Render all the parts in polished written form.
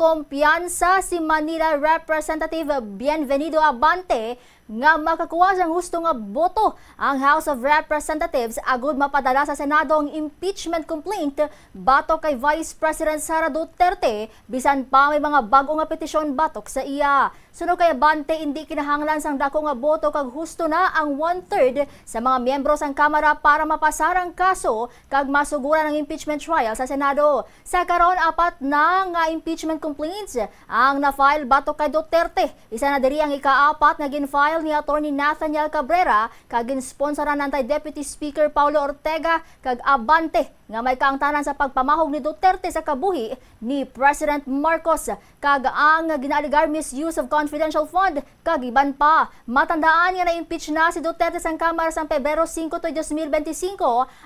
kumpiyansa si Manila Representative Bienvenido Abante nga makakuha siyang husto nga boto ang House of Representatives agud mapadala sa Senado ang impeachment complaint batok kay Vice President Sara Duterte bisan pa may mga bago nga petisyon batok sa iya. Suno kay Abante hindi kinahanglan sang dako nga boto kag husto na ang 1/3 sa mga miyembro sang Kamara para mapasar ang kaso kag masuguran ang impeachment trial sa Senado. Sa karon apat na nga impeachment complaints ang na-file batok kay Duterte. Isa na diri ang ikaapat nga gin-file ni Attorney Nathaniel Cabrera kag gin-sponsoran ng Deputy Speaker Paulo Ortega kag Abante nga may kaangtanan sa pagpamahog ni Duterte sa kabuhi ni President Marcos kag ang ginaligar misuse of confidential fund kag iban pa. Matandaan nga na-impeach na si Duterte sa Kamara sa Pebrero 5, 2025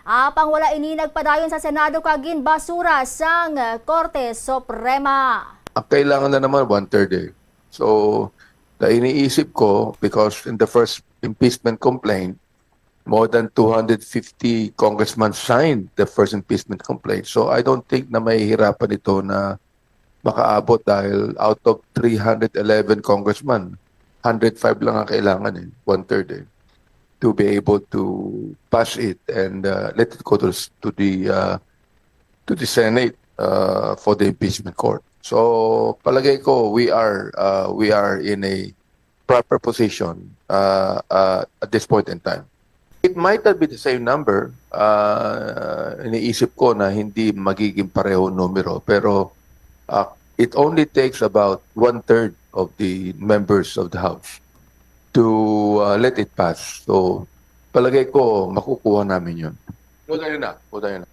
apang wala ini nagpadayon sa Senado kag ginbasura sang Korte Suprema. Kailangan na naman 1/3 eh. So, iniisip ko, because in the first impeachment complaint, more than 250 congressmen signed the first impeachment complaint. So I don't think na may hirapan ito na makaabot dahil out of 311 congressmen, 105 lang ang kailangan eh, 1/3 eh, to be able to pass it and let it go to the Senate for the impeachment court. So palagay ko we are in a proper position at this point in time. It might not be the same number. Iniisip ko na hindi magiging pareho numero, pero it only takes about 1/3 of the members of the House to let it pass. So palagay ko makukuha namin yun. Huwag tayo na.